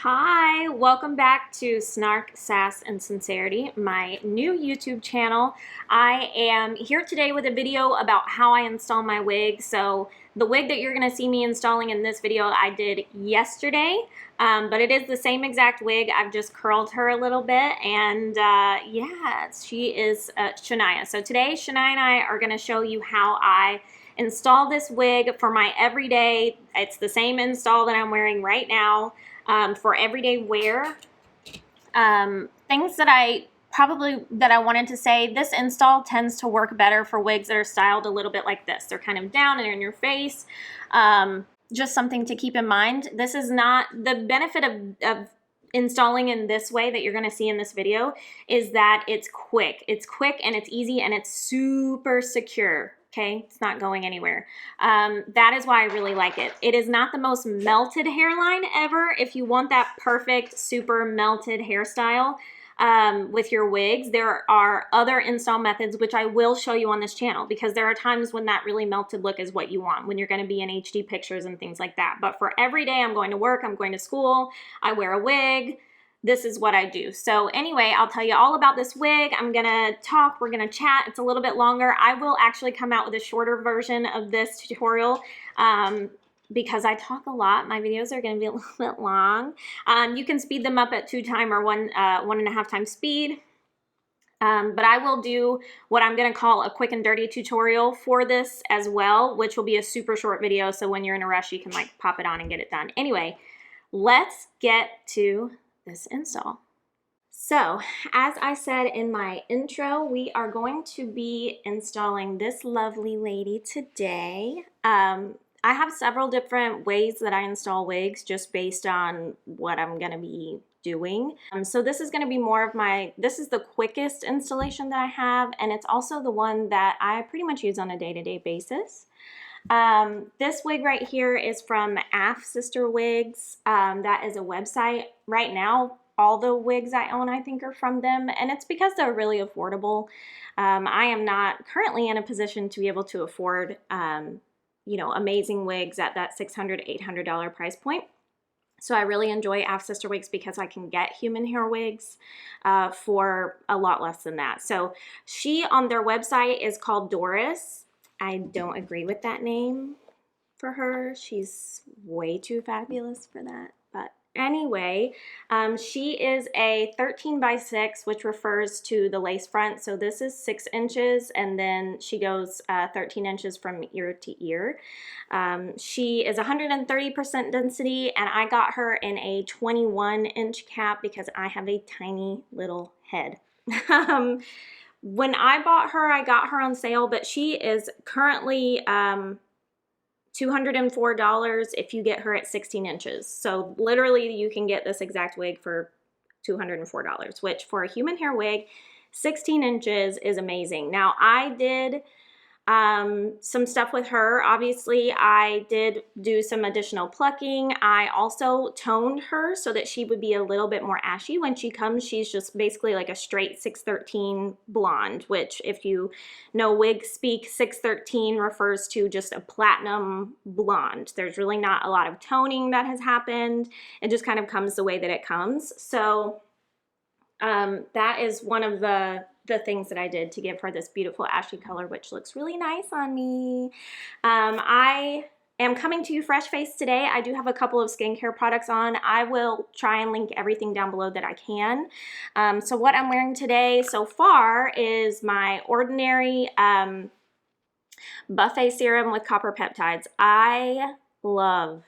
Hi, welcome back to Snark, Sass, and Sincerity, my new YouTube channel. I am here today with a video about how I install my wig. So the wig that you're going to see me installing in this video I did yesterday, but it is the same exact wig. I've just curled her a little bit, and yeah, she is Shania. So today Shania and I are going to show you how I install this wig for my everyday. It's the same install that I'm wearing right now. For everyday wear. Things that I wanted to say, this install tends to work better for wigs that are styled a little bit like this. They're kind of down and in your face. Just something to keep in mind. This is not the benefit of installing in this way that you're going to see in this video is that it's quick. It's quick and it's easy and it's super secure. Okay, it's not going anywhere. That is why I really like it. It is not the most melted hairline ever. If you want that perfect, super melted hairstyle with your wigs, there are other install methods, which I will show you on this channel, because there are times when that really melted look is what you want, when you're going to be in HD pictures and things like that. But for every day, I'm going to work, I'm going to school, I wear a wig, this is what I do. So anyway, I'll tell you all about this wig. I'm gonna talk, we're gonna chat. It's a little bit longer. I will actually come out with a shorter version of this tutorial because I talk a lot. My videos are gonna be a little bit long. You can speed them up at 2 times or 1.5 times speed. But I will do what I'm gonna call a quick and dirty tutorial for this as well, which will be a super short video. So when you're in a rush, you can like pop it on and get it done. Anyway, let's get to this install. So, as I said in my intro, we are going to be installing this lovely lady today. I have several different ways that I install wigs just based on what I'm going to be doing. So this is going to be more of this is the quickest installation that I have, and it's also the one that I pretty much use on a day-to-day basis. This wig right here is from AF Sister Wigs. That is a website. Right now, all the wigs I own, I think, are from them, and it's because they're really affordable. I am not currently in a position to be able to afford, you know, amazing wigs at that $600, $800 price point. So I really enjoy AF Sister Wigs because I can get human hair wigs for a lot less than that. So she, on their website, is called Doris. I don't agree with that name for her. She's way too fabulous for that. But anyway, she is a 13 by 6, which refers to the lace front. So this is 6 inches, and then she goes 13 inches from ear to ear. She is 130% density, and I got her in a 21-inch cap because I have a tiny little head. When I bought her, I got her on sale, but she is currently $204 if you get her at 16 inches. So literally you can get this exact wig for $204, which for a human hair wig, 16 inches is amazing. Now I did some stuff with her. Obviously, I did do some additional plucking. I also toned her so that she would be a little bit more ashy. When she comes, she's just basically like a straight 613 blonde, which if you know wig speak, 613 refers to just a platinum blonde. There's really not a lot of toning that has happened. It just kind of comes the way that it comes. So that is one of the things that I did to give her this beautiful ashy color, which looks really nice on me. I am coming to you fresh faced today. I do have a couple of skincare products on. I will try and link everything down below that I can. So what I'm wearing today so far is my Ordinary Buffet Serum with copper peptides. I love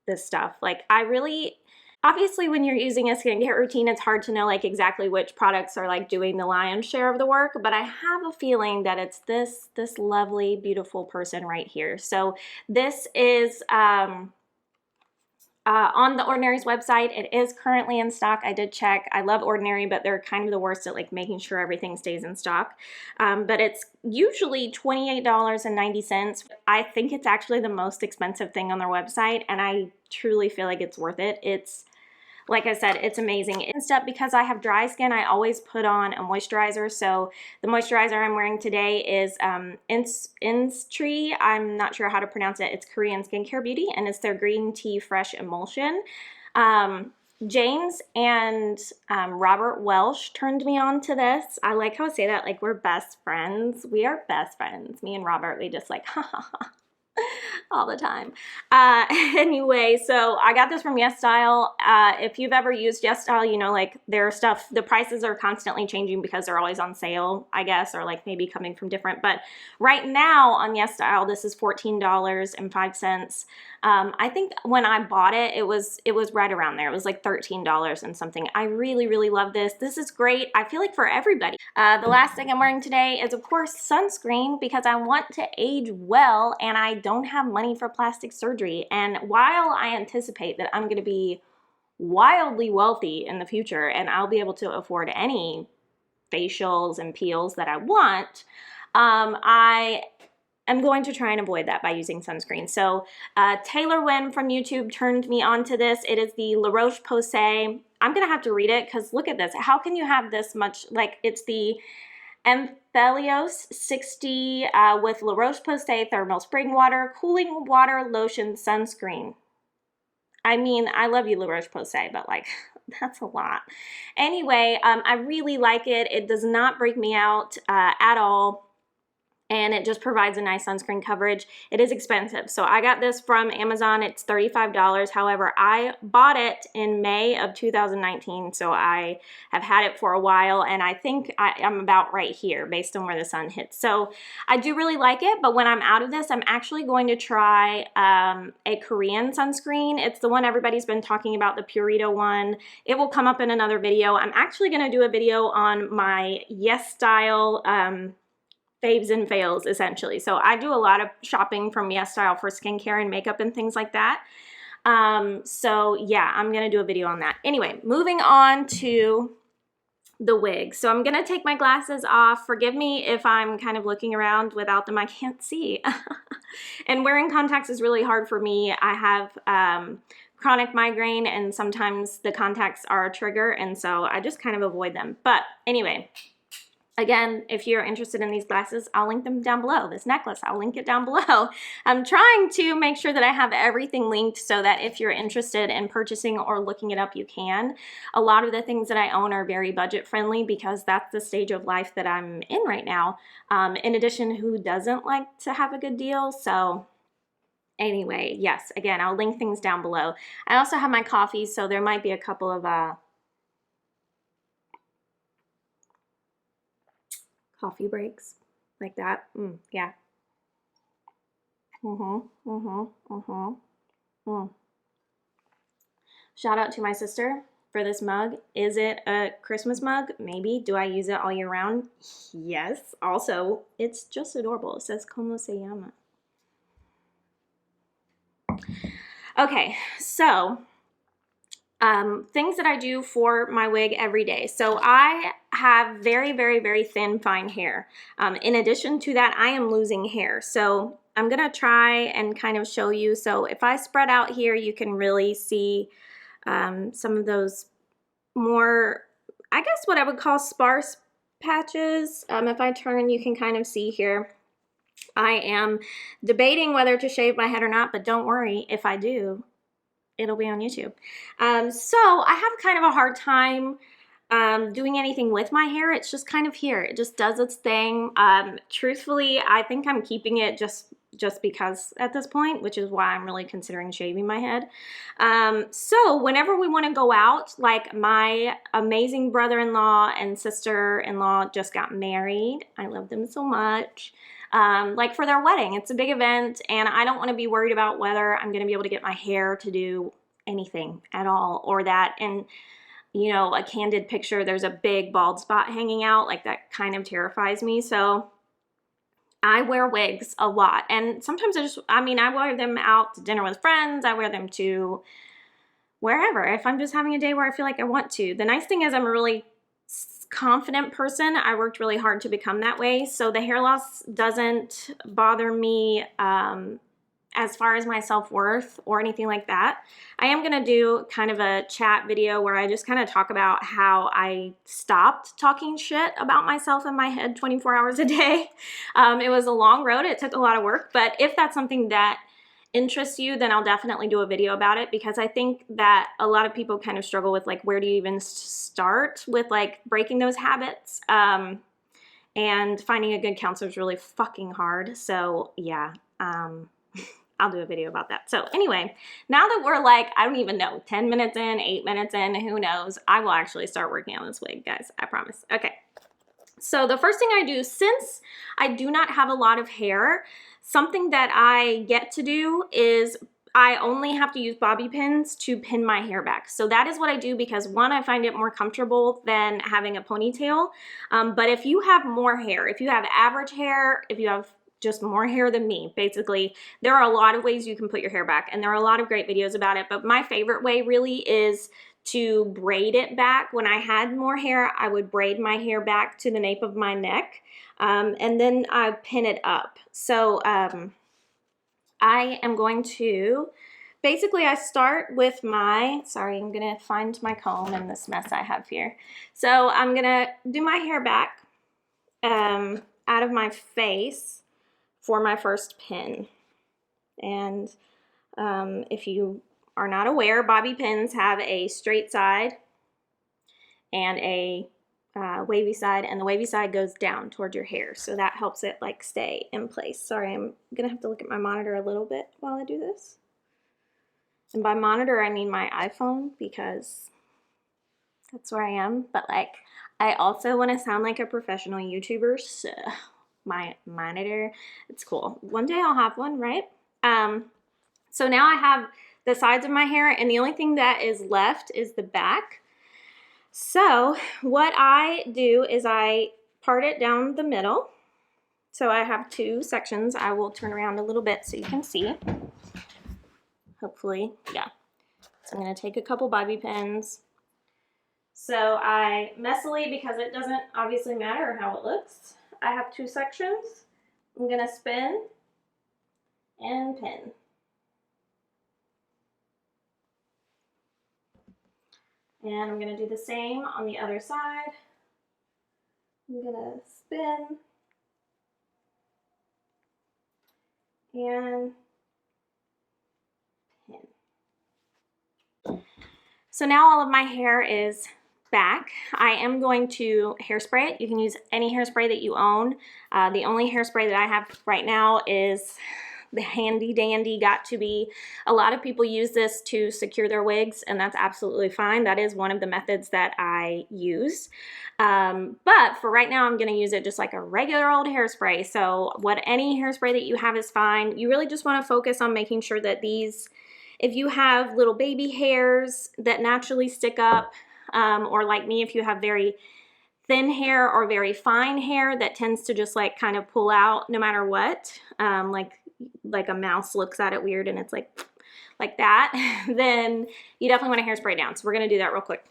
this stuff. Like, I really... Obviously, when you're using a skincare routine, it's hard to know like exactly which products are like doing the lion's share of the work, but I have a feeling that it's this lovely, beautiful person right here. So this is on the Ordinary's website. It is currently in stock. I did check. I love Ordinary, but they're kind of the worst at like making sure everything stays in stock. But it's usually $28.90. I think it's actually the most expensive thing on their website, and I truly feel like it's worth it. It's, like I said, it's amazing. Instead, because I have dry skin, I always put on a moisturizer. So the moisturizer I'm wearing today is Innisfree. I'm not sure how to pronounce it. It's Korean Skincare Beauty, and it's their Green Tea Fresh Emulsion. James and Robert Welsh turned me on to this. I like how I say that, like we're best friends. We are best friends. Me and Robert, we just like, ha ha ha, all the time. Anyway, so I got this from YesStyle. If you've ever used YesStyle, you know, like their stuff, the prices are constantly changing because they're always on sale, I guess, or like maybe coming from different. But right now on YesStyle, this is $14.05. I think when I bought it, it was right around there. It was like $13 and something. I really, really love this. This is great. I feel like for everybody. The last thing I'm wearing today is, of course, sunscreen because I want to age well and I don't have money for plastic surgery. And while I anticipate that I'm going to be wildly wealthy in the future and I'll be able to afford any facials and peels that I want, I'm going to try and avoid that by using sunscreen. So Taylor Wynn from YouTube turned me onto this. It is the La Roche-Posay. I'm going to have to read it because look at this. How can you have this much? Like, it's the Anthelios 60 with La Roche-Posay Thermal Spring Water, Cooling Water Lotion Sunscreen. I mean, I love you, La Roche-Posay, but like, that's a lot. Anyway, I really like it. It does not break me out at all. And it just provides a nice sunscreen coverage. It is expensive. So I got this from Amazon. It's $35. However, I bought it in May of 2019. So I have had it for a while and I think I'm about right here based on where the sun hits. So I do really like it, but when I'm out of this, I'm actually going to try a Korean sunscreen. It's the one everybody's been talking about, the Purito one. It will come up in another video. I'm actually gonna do a video on my YesStyle faves and fails, essentially. So I do a lot of shopping from YesStyle for skincare and makeup and things like that. So yeah, I'm gonna do a video on that. Anyway, moving on to the wig. So I'm gonna take my glasses off. Forgive me if I'm kind of looking around without them. I can't see. And wearing contacts is really hard for me. I have chronic migraine and sometimes the contacts are a trigger, and so I just kind of avoid them. But anyway, again, if you're interested in these glasses, I'll link them down below. This necklace, I'll link it down below. I'm trying to make sure that I have everything linked so that if you're interested in purchasing or looking it up, you can. A lot of the things that I own are very budget friendly because that's the stage of life that I'm in right now. In addition, who doesn't like to have a good deal? So anyway, yes, again, I'll link things down below. I also have my coffee, so there might be a couple of coffee breaks like that. Yeah. Shout out to my sister for this mug. Is it a Christmas mug? Maybe. Do I use it all year round? Yes. Also, it's just adorable. It says Como se llama. Okay, so things that I do for my wig every day. So I have very, very, very thin, fine hair. In addition to that, I am losing hair. So I'm gonna try and kind of show you. So if I spread out here, you can really see some of those more, I guess what I would call sparse patches. If I turn, you can kind of see here. I am debating whether to shave my head or not, but don't worry, if I do, it'll be on YouTube. So I have kind of a hard time doing anything with my hair. It's just kind of here. It just does its thing. Truthfully, I think I'm keeping it just because at this point, which is why I'm really considering shaving my head. So whenever we want to go out, like my amazing brother-in-law and sister-in-law just got married. I love them so much. Like for their wedding, it's a big event and I don't want to be worried about whether I'm going to be able to get my hair to do anything at all or that. And you know, a candid picture, there's a big bald spot hanging out, like that kind of terrifies me. So I wear wigs a lot and sometimes I wear them out to dinner with friends. I wear them to wherever, if I'm just having a day where I feel like I want to. The nice thing is I'm a really confident person. I worked really hard to become that way. So the hair loss doesn't bother me as far as my self-worth or anything like that. I am going to do kind of a chat video where I just kind of talk about how I stopped talking shit about myself in my head 24 hours a day. It was a long road. It took a lot of work, but if that's something that interests you, then I'll definitely do a video about it, because I think that a lot of people kind of struggle with like, where do you even start with like breaking those habits? And finding a good counselor is really fucking hard. So yeah, I'll do a video about that. So anyway, now that we're like, I don't even know, 10 minutes in, 8 minutes in, who knows, I will actually start working on this wig, guys, I promise. Okay. So the first thing I do, since I do not have a lot of hair, something that I get to do is I only have to use bobby pins to pin my hair back. So that is what I do, because one, I find it more comfortable than having a ponytail. But if you have more hair, if you have average hair, if you have just more hair than me, basically, there are a lot of ways you can put your hair back, and there are a lot of great videos about it. But my favorite way really is to braid it back. When I had more hair, I would braid my hair back to the nape of my neck, and then I pin it up. So I am going to, basically I start with my, sorry, I'm gonna find my comb in this mess I have here. So I'm gonna do my hair back out of my face for my first pin. And if you are not aware, bobby pins have a straight side and a wavy side, and the wavy side goes down towards your hair, so that helps it like stay in place. Sorry, I'm gonna have to look at my monitor a little bit while I do this. And by monitor, I mean my iPhone, because that's where I am. But like, I also want to sound like a professional YouTuber, so my monitor, it's cool. One day I'll have one, right? So now I have the sides of my hair, and the only thing that is left is the back. So what I do is I part it down the middle. So I have two sections. I will turn around a little bit so you can see. Hopefully, yeah. So I'm going to take a couple bobby pins. So I messily, because it doesn't obviously matter how it looks, I have two sections. I'm going to spin and pin. And I'm going to do the same on the other side. I'm going to spin and pin. So now all of my hair is back. I am going to hairspray it. You can use any hairspray that you own. The only hairspray that I have right now is the handy dandy Got2b. A lot of people use this to secure their wigs, and that's absolutely fine. That is one of the methods that I use. But for right now, I'm going to use it just like a regular old hairspray. So any hairspray that you have is fine. You really just want to focus on making sure that these, if you have little baby hairs that naturally stick up, or like me, if you have very thin hair or very fine hair that tends to just like kind of pull out no matter what, like a mouse looks at it weird and it's like that, then you definitely want to hairspray down. So we're going to do that real quick.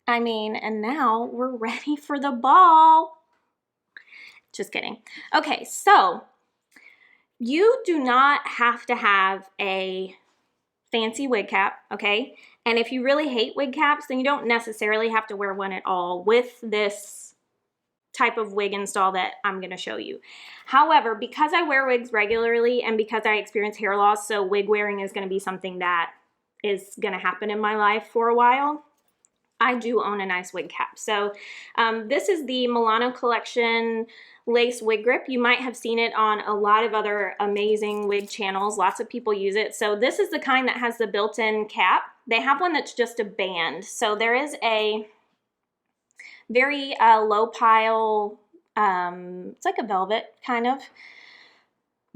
I mean, and now we're ready for the ball. Just kidding. Okay, so you do not have to have a fancy wig cap, okay? And if you really hate wig caps, then you don't necessarily have to wear one at all with this type of wig install that I'm gonna show you. However, because I wear wigs regularly and because I experience hair loss, so wig wearing is gonna be something that is gonna happen in my life for a while, I do own a nice wig cap. So this is the Milano Collection lace wig grip. You might have seen it on a lot of other amazing wig channels. Lots of people use it. So this is the kind that has the built-in cap. They have one that's just a band. So there is a very low pile, it's like a velvet kind of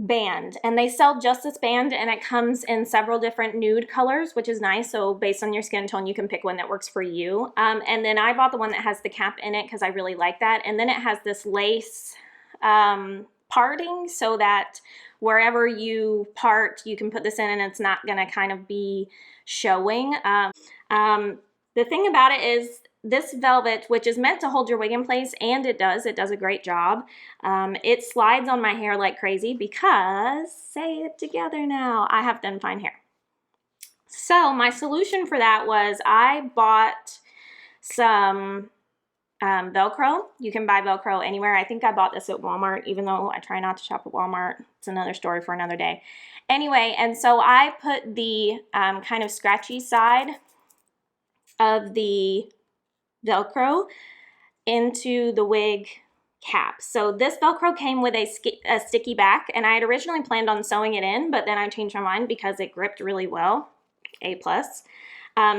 band, and they sell just this band, and it comes in several different nude colors, which is nice. So based on your skin tone, you can pick one that works for you. And then I bought the one that has the cap in it because I really like that. And then it has this lace parting, so that wherever you part, you can put this in and it's not gonna kind of be showing. The thing about it is this velvet, which is meant to hold your wig in place, and it does a great job. It slides on my hair like crazy because, say it together now, I have done fine hair. So my solution for that was I bought some Velcro. You can buy Velcro anywhere. I think I bought this at Walmart, even though I try not to shop at Walmart. It's another story for another day. Anyway, and so I put the kind of scratchy side of the Velcro into the wig cap. So this Velcro came with a sticky back, and I had originally planned on sewing it in, but then I changed my mind because it gripped really well. A+.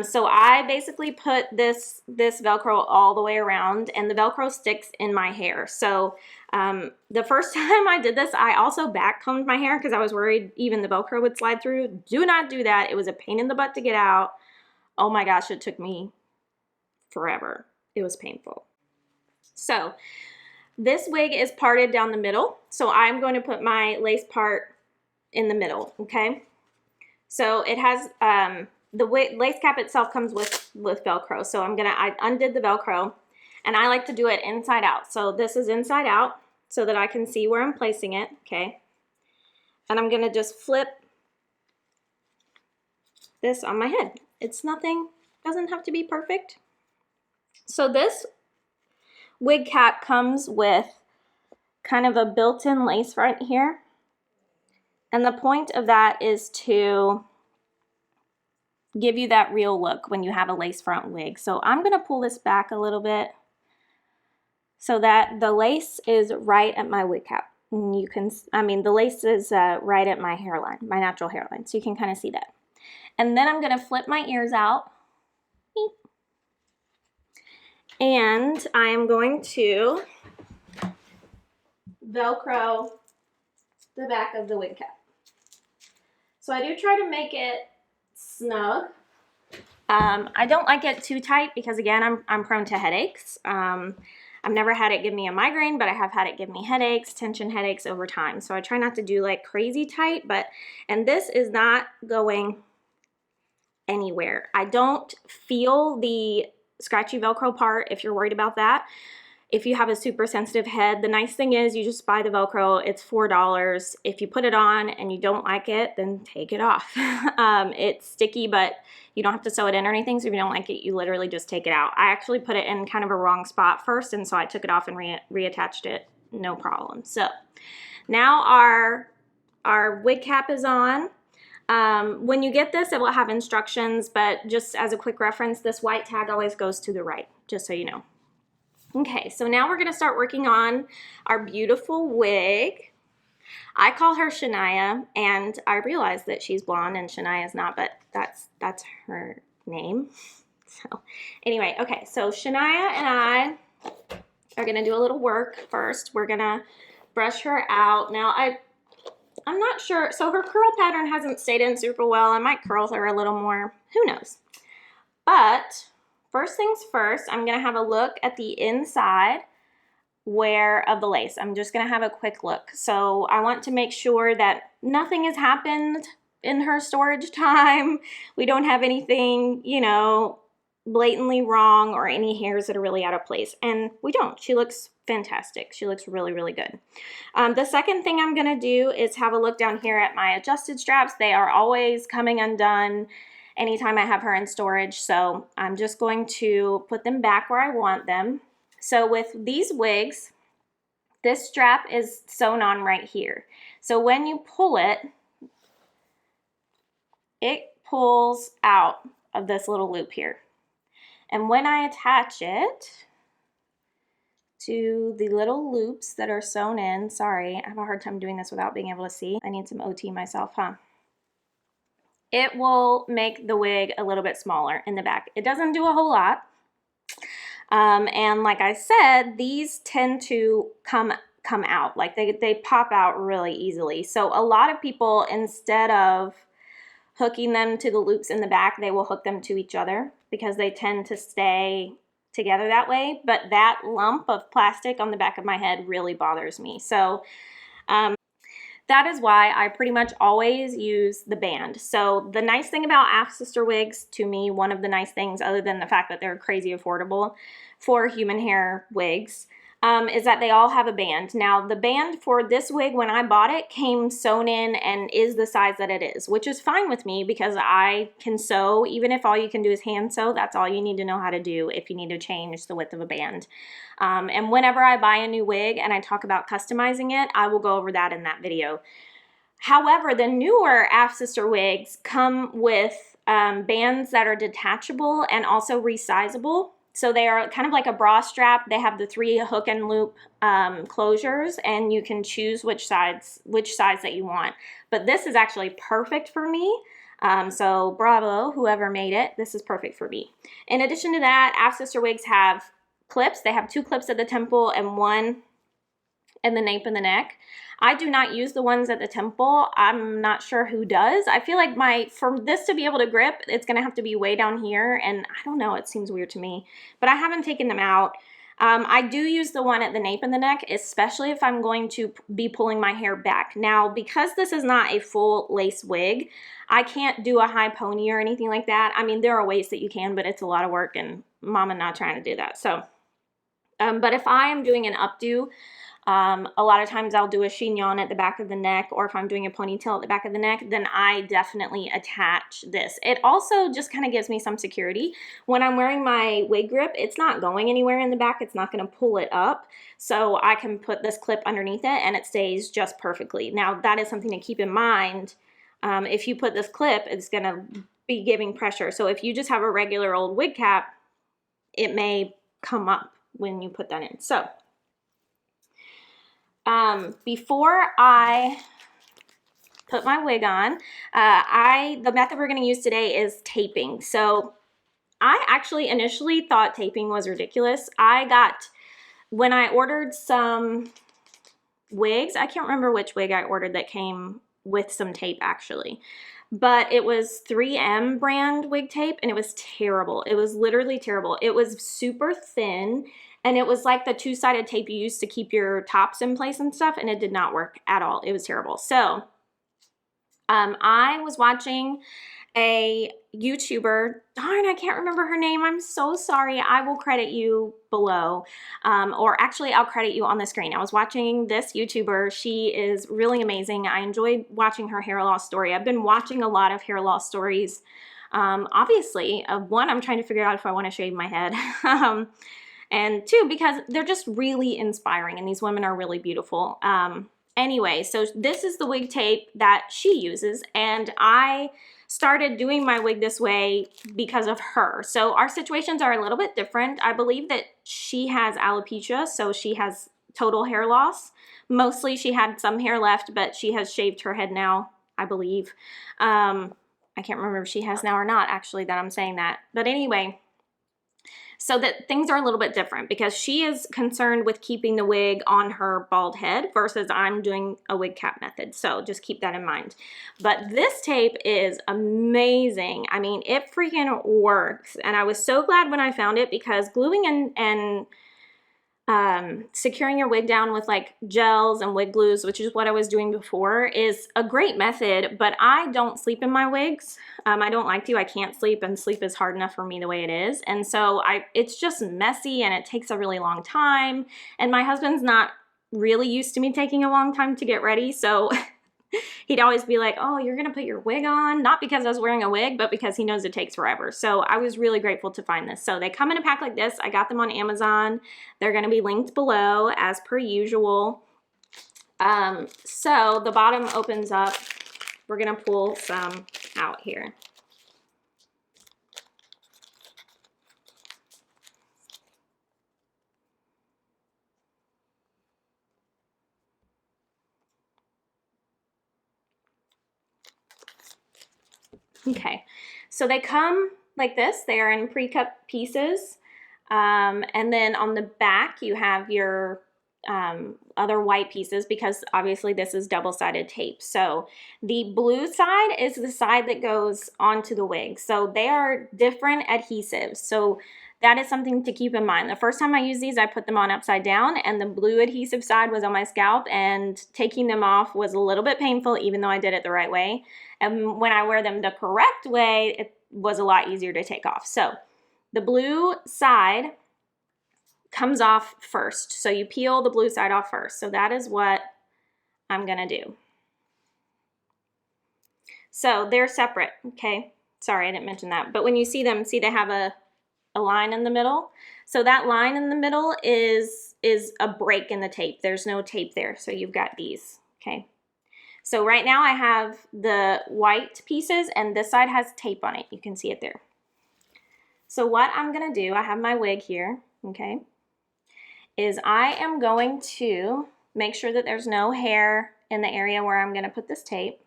So I basically put this Velcro all the way around, and the Velcro sticks in my hair. So the first time I did this, I also back combed my hair because I was worried even the Velcro would slide through. Do not do that. It was a pain in the butt to get out. Oh my gosh, it took me forever. It was painful. So this wig is parted down the middle. So I'm going to put my lace part in the middle, okay? So it has, the lace cap itself comes with Velcro. So I undid the Velcro, and I like to do it inside out. So this is inside out so that I can see where I'm placing it, okay? And I'm gonna just flip this on my head. It's nothing, doesn't have to be perfect. So this wig cap comes with kind of a built-in lace front here. And the point of that is to give you that real look when you have a lace front wig. So I'm gonna pull this back a little bit so that the lace is right at my wig cap. And you can, the lace is right at my hairline, my natural hairline. So you can kind of see that. And then I'm gonna flip my ears out. And I am going to Velcro the back of the wig cap. So I do try to make it snug. I don't like it too tight because, again, I'm prone to headaches. I've never had it give me a migraine, but I have had it give me headaches, tension headaches over time. So I try not to do like crazy tight, and this is not going anywhere. I don't feel the scratchy Velcro part if you're worried about that. If you have a super sensitive head, the nice thing is you just buy the Velcro. It's $4. If you put it on and you don't like it, then take it off. It's sticky, but you don't have to sew it in or anything. So if you don't like it, you literally just take it out. I actually put it in kind of a wrong spot first, and so I took it off and reattached it, no problem. So now our wig cap is on. When you get this, it will have instructions, but just as a quick reference, this white tag always goes to the right, just so you know. Okay, so now we're gonna start working on our beautiful wig. I call her Shania, and I realize that she's blonde and Shania's not, but that's her name. So anyway, okay, so Shania and I are gonna do a little work first. We're gonna brush her out. Now I'm not sure, so her curl pattern hasn't stayed in super well. I might curl her a little more, who knows. But first things first, I'm gonna have a look at the inside of the lace. I'm just gonna have a quick look. So I want to make sure that nothing has happened in her storage time. We don't have anything, you know, blatantly wrong or any hairs that are really out of place. And we don't. She looks fantastic. She looks really, really good. The second thing I'm gonna do is have a look down here at my adjusted straps. They are always coming undone anytime I have her in storage. So I'm just going to put them back where I want them. So with these wigs, this strap is sewn on right here. So when you pull it, it pulls out of this little loop here. And when I attach it to the little loops that are sewn in, sorry, I have a hard time doing this without being able to see. I need some OT myself, huh? It will make the wig a little bit smaller in the back. It doesn't do a whole lot. And like I said, these tend to come out, like they pop out really easily. So a lot of people, instead of hooking them to the loops in the back, they will hook them to each other because they tend to stay together that way. But that lump of plastic on the back of my head really bothers me. So that is why I pretty much always use the band. So the nice thing about Ask Sister wigs, to me, one of the nice things, other than the fact that they're crazy affordable for human hair wigs, is that they all have a band. Now, the band for this wig, when I bought it, came sewn in and is the size that it is, which is fine with me because I can sew. Even if all you can do is hand sew, that's all you need to know how to do if you need to change the width of a band. And whenever I buy a new wig and I talk about customizing it, I will go over that in that video. However, the newer Af Sister wigs come with bands that are detachable and also resizable. So they are kind of like a bra strap. They have the 3 hook and loop closures, and you can choose which size that you want. But this is actually perfect for me. So bravo, whoever made it. This is perfect for me. In addition to that, Af Sister wigs have clips. They have 2 clips at the temple and 1 in the nape and the neck. I do not use the ones at the temple. I'm not sure who does. I feel like for this to be able to grip, it's gonna have to be way down here, and I don't know, it seems weird to me, but I haven't taken them out. I do use the one at the nape and the neck, especially if I'm going to be pulling my hair back. Now, because this is not a full lace wig, I can't do a high pony or anything like that. I mean, there are ways that you can, but it's a lot of work, and Mama not trying to do that. So, but if I am doing an updo, a lot of times I'll do a chignon at the back of the neck, or if I'm doing a ponytail at the back of the neck, then I definitely attach this. It also just kind of gives me some security. When I'm wearing my wig grip, it's not going anywhere in the back. It's not going to pull it up. So I can put this clip underneath it and it stays just perfectly. Now, that is something to keep in mind. If you put this clip, it's going to be giving pressure. So if you just have a regular old wig cap, it may come up when you put that in. So before I put my wig on, the method we're going to use today is taping. So I actually initially thought taping was ridiculous. When I ordered some wigs, I can't remember which wig I ordered that came with some tape actually, but it was 3M brand wig tape and it was terrible. It was literally terrible. It was super thin. And it was like the 2-sided tape you use to keep your tops in place and stuff, and it did not work at all. It was terrible. So I was watching a YouTuber. Darn, I can't remember her name. I'm so sorry. I will credit you below. Or actually, I'll credit you on the screen. I was watching this YouTuber. She is really amazing. I enjoyed watching her hair loss story. I've been watching a lot of hair loss stories. Obviously, one, I'm trying to figure out if I want to shave my head. And 2, because they're just really inspiring and these women are really beautiful. Anyway, so this is the wig tape that she uses, and I started doing my wig this way because of her. So our situations are a little bit different. I believe that she has alopecia, so she has total hair loss. Mostly she had some hair left, but she has shaved her head now, I believe. I can't remember if she has now or not, actually, that I'm saying that. But anyway, so that things are a little bit different because she is concerned with keeping the wig on her bald head versus I'm doing a wig cap method. So just keep that in mind. But this tape is amazing. I mean, it freaking works. And I was so glad when I found it because gluing and securing your wig down with like gels and wig glues, which is what I was doing before, is a great method, but I don't sleep in my wigs. I don't like to. I can't sleep, and sleep is hard enough for me the way it is. And so it's just messy and it takes a really long time. And my husband's not really used to me taking a long time to get ready. So he'd always be like, oh, you're going to put your wig on? Not because I was wearing a wig, but because he knows it takes forever. So I was really grateful to find this. So they come in a pack like this. I got them on Amazon. They're going to be linked below as per usual. So the bottom opens up. We're going to pull some out here. Okay, so they come like this. They are in pre-cut pieces. And then on the back, you have your other white pieces because obviously this is double-sided tape. So the blue side is the side that goes onto the wig. So they are different adhesives. So that is something to keep in mind. The first time I used these, I put them on upside down and the blue adhesive side was on my scalp, and taking them off was a little bit painful even though I did it the right way. And when I wear them the correct way, it was a lot easier to take off. So the blue side comes off first. So you peel the blue side off first. So that is what I'm gonna do. So they're separate, okay? Sorry, I didn't mention that. But when you see them, see they have a line in the middle. So that line in the middle is a break in the tape. There's no tape there. So you've got these, okay? So right now I have the white pieces and this side has tape on it. You can see it there. So what I'm gonna do, I have my wig here, okay, is I am going to make sure that there's no hair in the area where I'm gonna put this tape.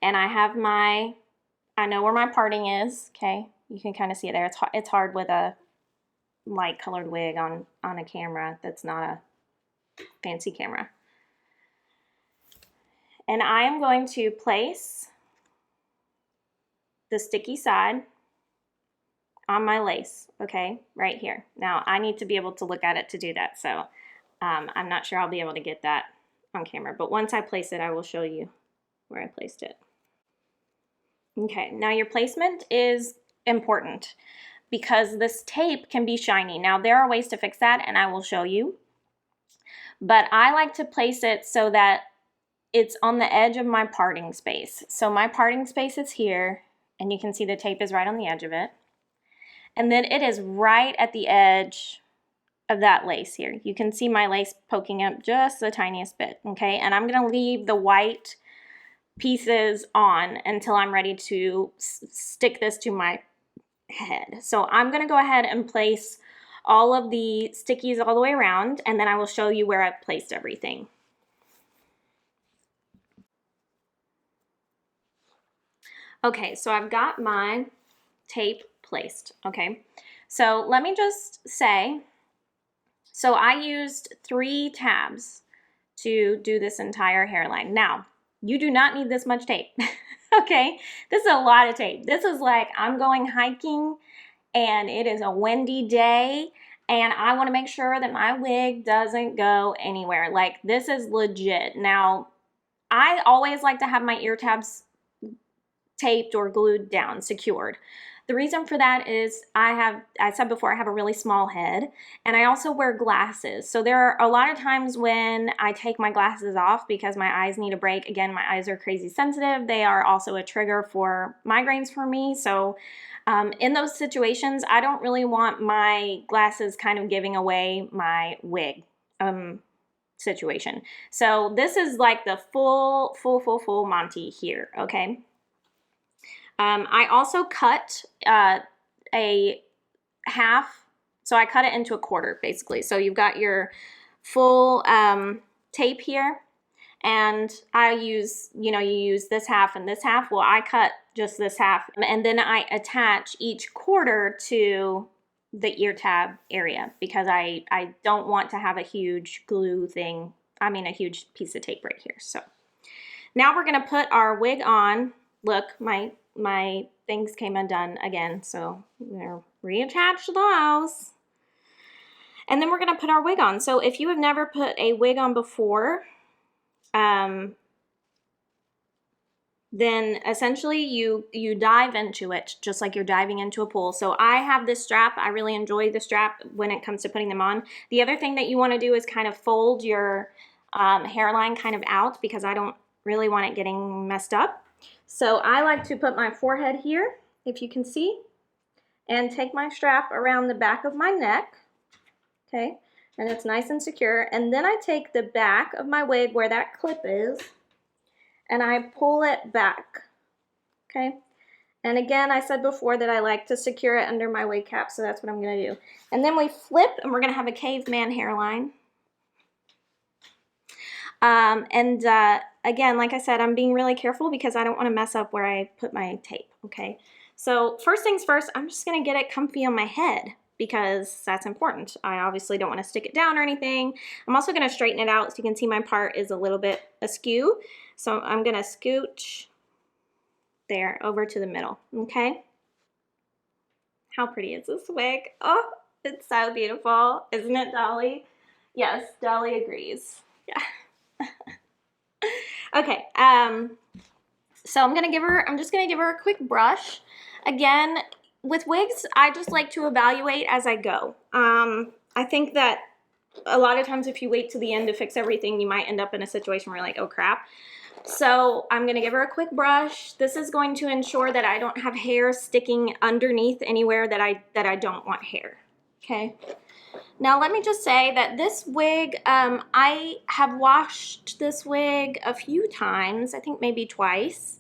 And I have I know where my parting is, okay? You can kind of see it there. It's hard with a light colored wig on a camera that's not a fancy camera. And I am going to place the sticky side on my lace, okay, right here. Now, I need to be able to look at it to do that, so I'm not sure I'll be able to get that on camera, but once I place it, I will show you where I placed it. Okay, now your placement is important because this tape can be shiny. Now, there are ways to fix that, and I will show you, but I like to place it so that it's on the edge of my parting space. So my parting space is here, and you can see the tape is right on the edge of it. And then it is right at the edge of that lace here. You can see my lace poking up just the tiniest bit, okay? And I'm gonna leave the white pieces on until I'm ready to stick this to my head. So I'm gonna go ahead and place all of the stickies all the way around, and then I will show you where I've placed everything. Okay, so I've got my tape placed, okay? So let me just say, so I used 3 tabs to do this entire hairline. Now, you do not need this much tape, okay? This is a lot of tape. This is like I'm going hiking and it is a windy day and I wanna make sure that my wig doesn't go anywhere. Like, this is legit. Now, I always like to have my ear tabs taped or glued down, secured. The reason for that is I said before, I have a really small head and I also wear glasses. So there are a lot of times when I take my glasses off because my eyes need a break. Again, my eyes are crazy sensitive. They are also a trigger for migraines for me. So in those situations, I don't really want my glasses kind of giving away my wig situation. So this is like the full Monty here, okay? I also cut a half, so I cut it into a quarter basically. So you've got your full tape here, and I use, you use this half and this half. Well, I cut just this half, and then I attach each quarter to the ear tab area because I don't want to have a huge glue thing, a huge piece of tape right here. So now we're gonna put our wig on. Look, my things came undone again, so I'm gonna reattach those. And then we're gonna put our wig on. So if you have never put a wig on before, then essentially you dive into it just like you're diving into a pool. So I have this strap. I really enjoy the strap when it comes to putting them on. The other thing that you wanna do is kind of fold your hairline kind of out because I don't really want it getting messed up. So I like to put my forehead here, if you can see, and take my strap around the back of my neck, okay, and it's nice and secure. And then I take the back of my wig where that clip is, and I pull it back, okay? And again, I said before that I like to secure it under my wig cap, so that's what I'm gonna do. And then we flip, and we're gonna have a caveman hairline. Again, like I said, I'm being really careful because I don't want to mess up where I put my tape, okay? So first things first, I'm just going to get it comfy on my head because that's important. I obviously don't want to stick it down or anything. I'm also going to straighten it out so you can see my part is a little bit askew. So I'm going to scooch there over to the middle, okay? How pretty is this wig? Oh, it's so beautiful. Isn't it, Dolly? Yes, Dolly agrees. Yeah. Okay, so I'm just gonna give her a quick brush. Again, with wigs, I just like to evaluate as I go. I think that a lot of times if you wait to the end to fix everything, you might end up in a situation where you're like, oh crap. So I'm gonna give her a quick brush. This is going to ensure that I don't have hair sticking underneath anywhere that I don't want hair, okay? Now let me just say that this wig, I have washed this wig a few times, I think maybe twice.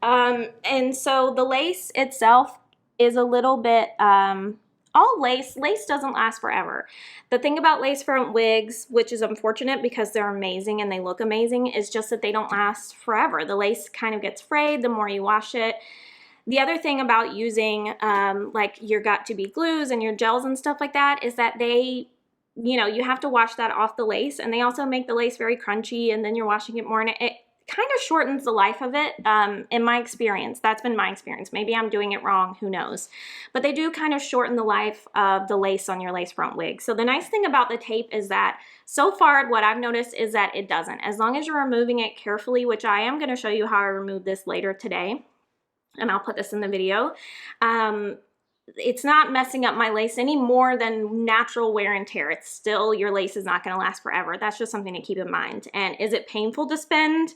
And so the lace itself is a little bit, all lace doesn't last forever. The thing about lace front wigs, which is unfortunate because they're amazing and they look amazing, is just that they don't last forever. The lace kind of gets frayed the more you wash it. The other thing about using like your got2b glues and your gels and stuff like that is that they, you know, you have to wash that off the lace, and they also make the lace very crunchy, and then you're washing it more, and it kind of shortens the life of it, in my experience. That's been my experience. Maybe I'm doing it wrong, who knows. But they do kind of shorten the life of the lace on your lace front wig. So the nice thing about the tape is that so far what I've noticed is that it doesn't. As long as you're removing it carefully, which I am going to show you how I remove this later today, and I'll put this in the video, it's not messing up my lace any more than natural wear and tear. It's still, your lace is not going to last forever. That's just something to keep in mind. And is it painful to spend?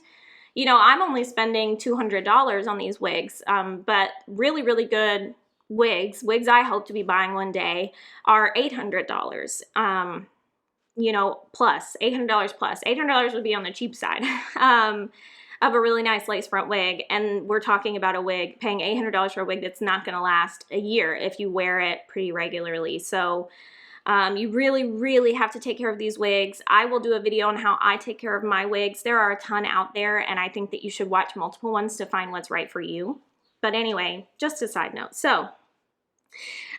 You know, I'm only spending $200 on these wigs, but really, really good wigs I hope to be buying one day, are $800. You know, plus $800 plus. $800 would be on the cheap side. Of a really nice lace front wig, and we're talking about a wig, paying $800 for a wig that's not going to last a year if you wear it pretty regularly. So you really, really have to take care of these wigs. I will do a video on how I take care of my wigs. There are a ton out there, and I think that you should watch multiple ones to find what's right for you. But anyway, just a side note. So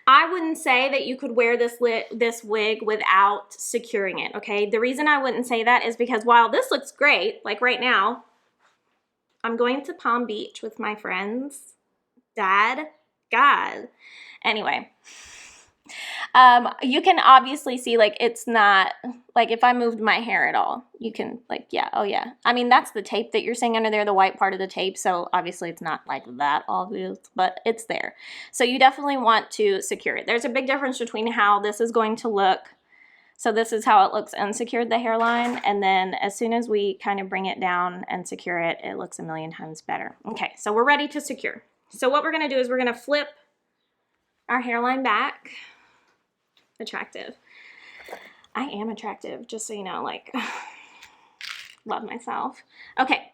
I wouldn't say that you could wear this wig without securing it, okay? The reason I wouldn't say that is because while this looks great, like right now, I'm going to Palm Beach with my friends. Dad, God. Anyway, you can obviously see, like, it's not, like, if I moved my hair at all, you can, like, yeah, oh yeah. I mean, that's the tape that you're seeing under there, the white part of the tape, so obviously it's not, like, that obvious, but it's there. So you definitely want to secure it. There's a big difference between how this is going to look. So this is how it looks unsecured, the hairline, and then as soon as we kind of bring it down and secure it, it looks a million times better. Okay, so we're ready to secure. So what we're gonna do is we're gonna flip our hairline back. Attractive. I am attractive, just so you know, like, love myself. Okay,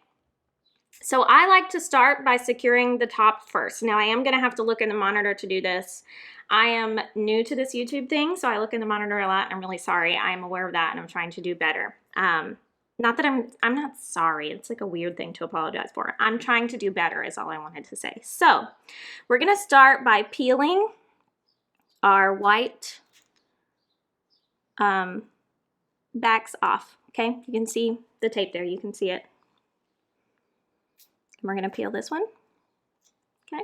so I like to start by securing the top first. Now I am gonna have to look in the monitor to do this. I am new to this YouTube thing, so I look in the monitor a lot. I'm really sorry. I am aware of that, and I'm trying to do better. Not that I'm not sorry. It's like a weird thing to apologize for. I'm trying to do better is all I wanted to say. So we're gonna start by peeling our white backs off, okay? You can see the tape there. You can see it. And we're gonna peel this one, okay?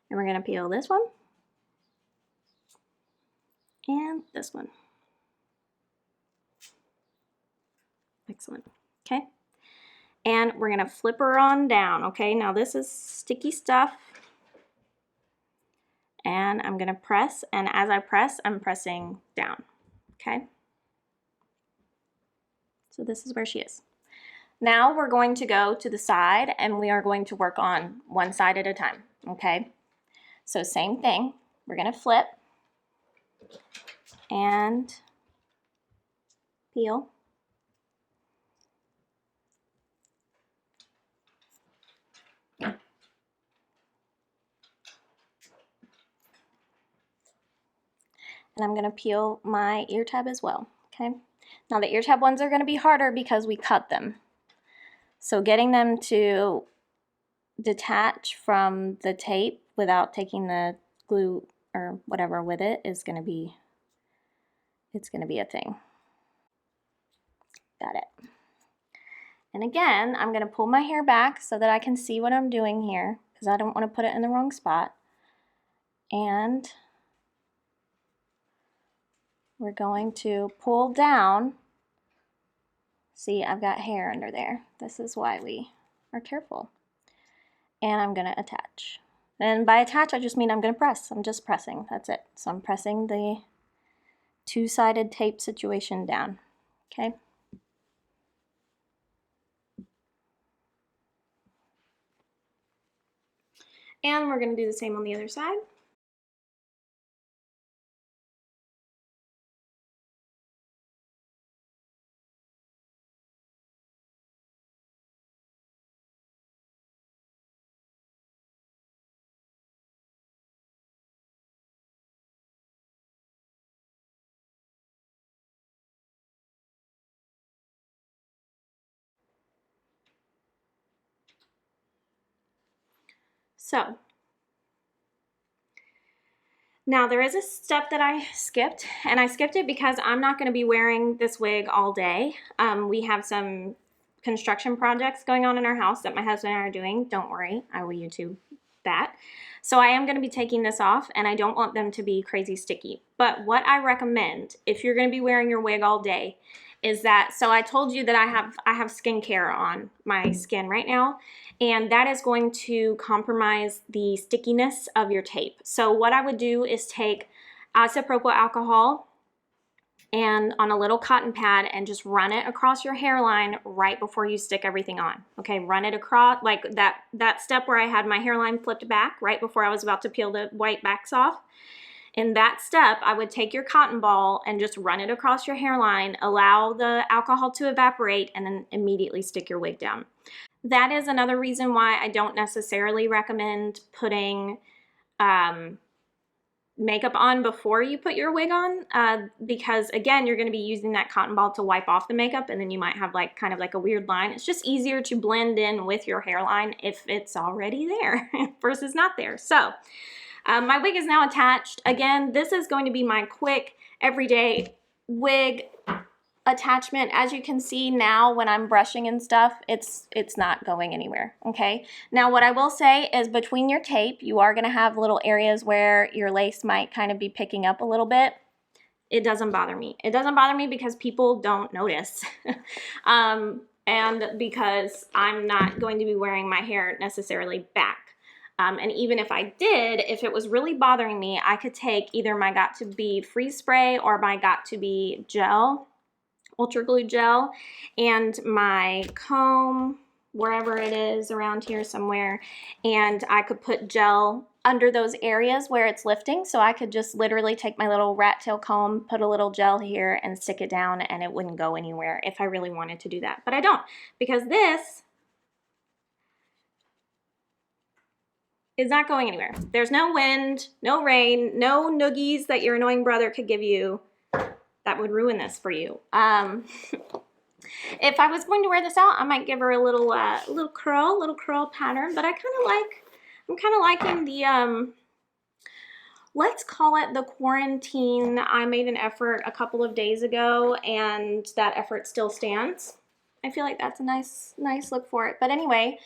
And we're gonna peel this one. And this one. Excellent. Okay. And we're going to flip her on down. Okay. Now this is sticky stuff. And I'm going to press. And as I press, I'm pressing down. Okay. So this is where she is. Now we're going to go to the side, and we are going to work on one side at a time. Okay. So same thing. We're going to flip and peel. And I'm going to peel my ear tab as well, okay? Now the ear tab ones are going to be harder because we cut them. So getting them to detach from the tape without taking the glue or whatever with it is going to be, it's going to be a thing. Got it. And again, I'm going to pull my hair back so that I can see what I'm doing here because I don't want to put it in the wrong spot. And we're going to pull down. See, I've got hair under there. This is why we are careful. And I'm going to attach. And by attach, I just mean I'm going to press. I'm just pressing. That's it. So I'm pressing the two-sided tape situation down. Okay. And we're going to do the same on the other side. So now there is a step that I skipped, and I skipped it because I'm not going to be wearing this wig all day. We have some construction projects going on in our house that my husband and I are doing. Don't worry, I will YouTube that. So I am going to be taking this off, and I don't want them to be crazy sticky. But what I recommend if you're going to be wearing your wig all day is that, so I told you that I have skincare on my skin right now, and that is going to compromise the stickiness of your tape. So what I would do is take isopropyl alcohol and on a little cotton pad and just run it across your hairline right before you stick everything on. Okay, run it across, like that step where I had my hairline flipped back right before I was about to peel the white backs off. In that step, I would take your cotton ball and just run it across your hairline, allow the alcohol to evaporate, and then immediately stick your wig down. That is another reason why I don't necessarily recommend putting makeup on before you put your wig on, because again, you're going to be using that cotton ball to wipe off the makeup, and then you might have like kind of like a weird line. It's just easier to blend in with your hairline if it's already there versus not there. So my wig is now attached. Again, this is going to be my quick everyday wig attachment. As you can see now when I'm brushing and stuff, it's not going anywhere. Okay, now what I will say is between your tape you are going to have little areas where your lace might kind of be picking up a little bit. It doesn't bother me. It doesn't bother me because people don't notice and because I'm not going to be wearing my hair necessarily back. And even if I did, if it was really bothering me, I could take either my Got2b freeze spray or my Got2b gel, ultra glue gel, and my comb, wherever it is around here somewhere, and I could put gel under those areas where it's lifting. So I could just literally take my little rat tail comb, put a little gel here, and stick it down, and it wouldn't go anywhere if I really wanted to do that. But I don't, because this is not going anywhere. There's no wind, no rain, no noogies that your annoying brother could give you that would ruin this for you. If I was going to wear this out, I might give her a little curl pattern, but I'm kind of liking the, let's call it the quarantine. I made an effort a couple of days ago, and that effort still stands. I feel like that's a nice look for it. But anyway,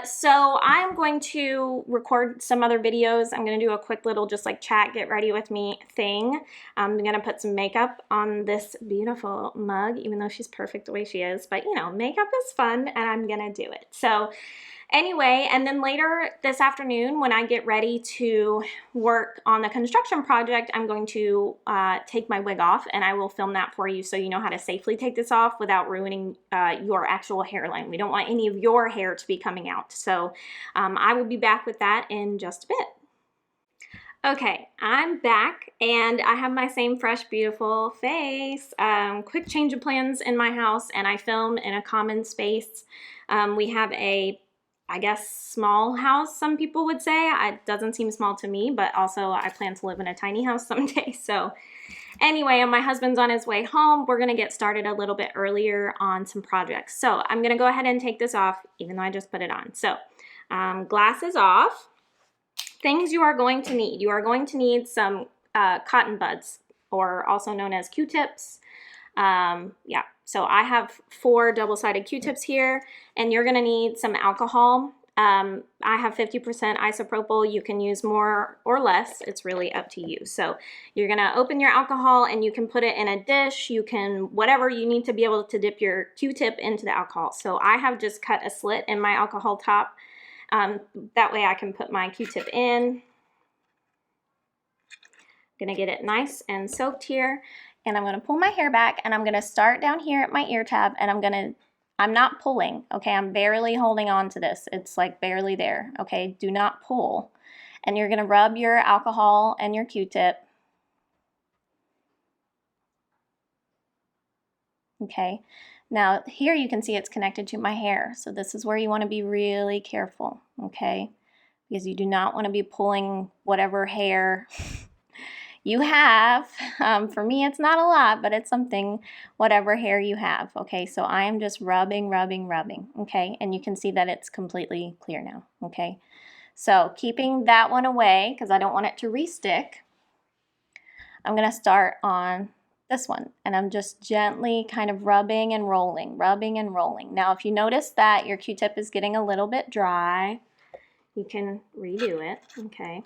so I'm going to record some other videos. I'm going to do a quick little just like chat, get ready with me thing. I'm going to put some makeup on this beautiful mug, even though she's perfect the way she is. But you know, makeup is fun, and I'm going to do it. So anyway, and then later this afternoon when I get ready to work on the construction project, I'm going to take my wig off, and I will film that for you so you know how to safely take this off without ruining your actual hairline. We don't want any of your hair to be coming out. So I will be back with that in just a bit. Okay, I'm back, and I have my same fresh, beautiful face. Quick change of plans in my house, and I film in a common space. We have a, I guess, small house, some people would say. It doesn't seem small to me, but also I plan to live in a tiny house someday. So anyway, and my husband's on his way home. We're gonna get started a little bit earlier on some projects. So I'm gonna go ahead and take this off, even though I just put it on. So glasses off. Things you are going to need. You are going to need some cotton buds, or also known as Q-tips. Yeah, so I have 4 double-sided Q-tips here, and you're going to need some alcohol. I have 50% isopropyl. You can use more or less. It's really up to you. So you're going to open your alcohol, and you can put it in a dish. You can, whatever you need to be able to dip your Q-tip into the alcohol. So I have just cut a slit in my alcohol top. That way I can put my Q-tip in. I'm gonna get it nice and soaked here, and I'm gonna pull my hair back, and I'm gonna start down here at my ear tab, and I'm not pulling, okay? I'm barely holding on to this. It's like barely there, okay? Do not pull. And you're gonna rub your alcohol and your Q-tip. Okay, now here you can see it's connected to my hair. So this is where you wanna be really careful, okay? Because you do not wanna be pulling whatever hair you have. For me, it's not a lot, but it's something, whatever hair you have, okay? So I am just rubbing, rubbing, rubbing, okay? And you can see that it's completely clear now, okay? So keeping that one away, because I don't want it to re-stick, I'm gonna start on this one, and I'm just gently kind of rubbing and rolling, rubbing and rolling. Now, if you notice that your Q-tip is getting a little bit dry, you can redo it, okay?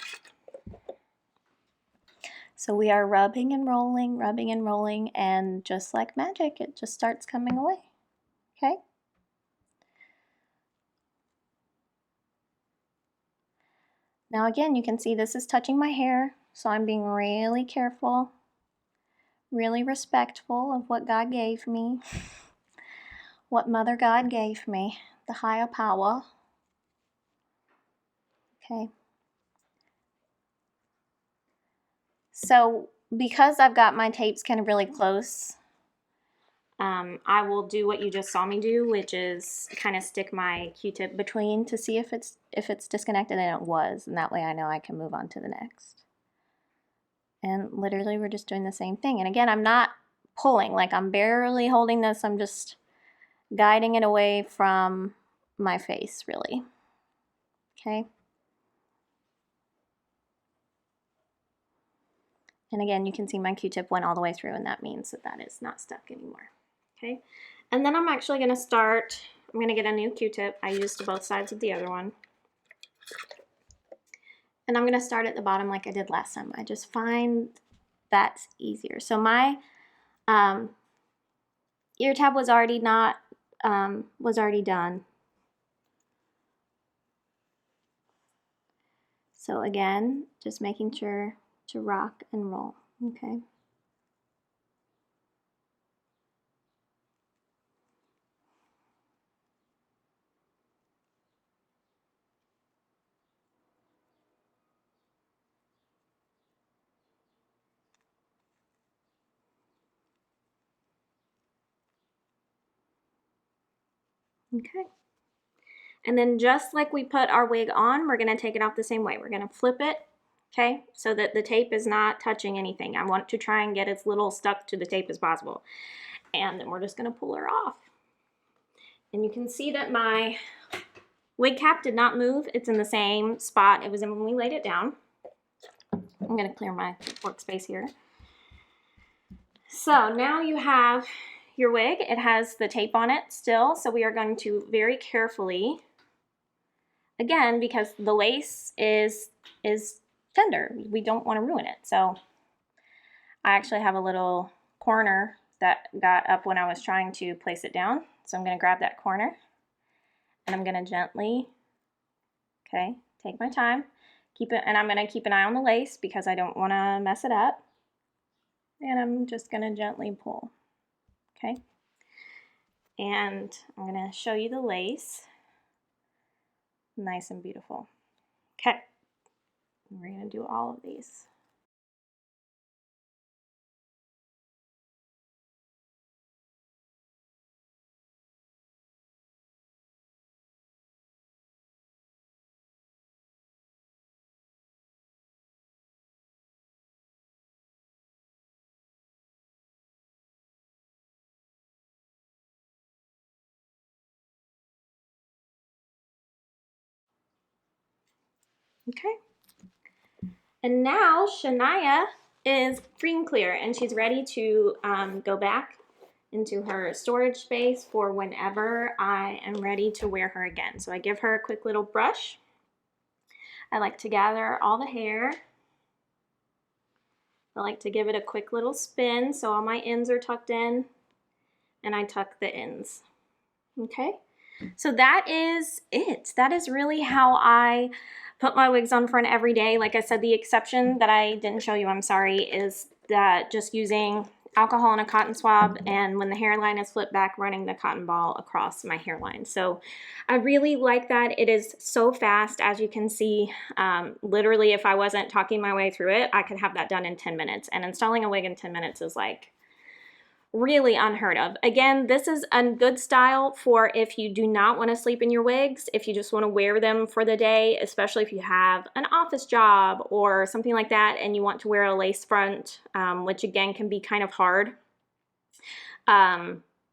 So we are rubbing and rolling, and just like magic, it just starts coming away, okay? Now again, you can see this is touching my hair, so I'm being really careful, really respectful of what God gave me, what Mother God gave me, the higher power, okay? So because I've got my tapes kind of really close, I will do what you just saw me do, which is kind of stick my Q-tip between to see if it's disconnected, and it was, and that way I know I can move on to the next. And literally we're just doing the same thing. And again, I'm not pulling, like I'm barely holding this, I'm just guiding it away from my face, really. Okay. And again, you can see my Q-tip went all the way through, and that means that that is not stuck anymore. Okay. And then I'm actually going to start, I'm going to get a new Q-tip. I used both sides of the other one. And I'm going to start at the bottom like I did last time. I just find that's easier. So my ear tab was already done. So again, just making sure to rock and roll, okay? Okay. And then just like we put our wig on, we're gonna take it off the same way. We're gonna flip it, okay, so that the tape is not touching anything. I want to try and get as little stuck to the tape as possible. And then we're just gonna pull her off. And you can see that my wig cap did not move. It's in the same spot it was in when we laid it down. I'm gonna clear my workspace here. So now you have your wig. It has the tape on it still, so we are going to very carefully, again, because the lace is tender, we don't want to ruin it. So I actually have a little corner that got up when I was trying to place it down. So I'm going to grab that corner, and I'm going to gently, okay, take my time, keep it, and I'm going to keep an eye on the lace because I don't want to mess it up. And I'm just going to gently pull, okay? And I'm going to show you the lace. Nice and beautiful. Okay, we're going to do all of these. Okay. And now Shania is free and clear, and she's ready to go back into her storage space for whenever I am ready to wear her again. So I give her a quick little brush. I like to gather all the hair. I like to give it a quick little spin so all my ends are tucked in, and I tuck the ends. Okay, So that is it. That is really how I put my wigs on for an everyday. Like I said, the exception that I didn't show you, I'm sorry, is that just using alcohol and a cotton swab, and when the hairline is flipped back, running the cotton ball across my hairline. So I really like that. It is so fast, as you can see. Literally, if I wasn't talking my way through it, I could have that done in 10 minutes. And installing a wig in 10 minutes is like really unheard of. Again, this is a good style for if you do not want to sleep in your wigs, if you just want to wear them for the day, especially if you have an office job or something like that and you want to wear a lace front, which again can be kind of hard.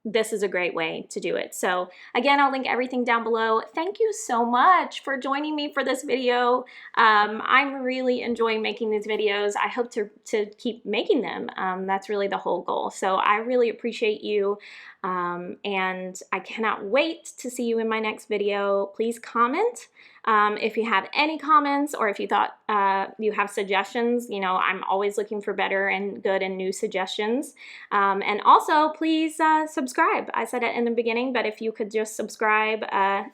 This is a great way to do it. So again, I'll link everything down below. Thank you so much for joining me for this video. I'm really enjoying making these videos. I hope to keep making them. That's really the whole goal. So I really appreciate you. And I cannot wait to see you in my next video. Please comment if you have any comments, or if you thought you have suggestions. You know, I'm always looking for better and good and new suggestions. And also, please subscribe. I said it in the beginning, but if you could just subscribe,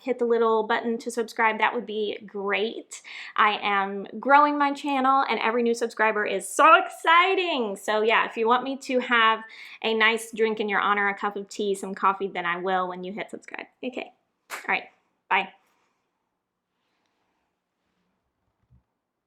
hit the little button to subscribe, that would be great. I am growing my channel, and every new subscriber is so exciting. So yeah, if you want me to have a nice drink in your honor, a cup of tea, some coffee, then I will when you hit subscribe. Okay. All right. Bye.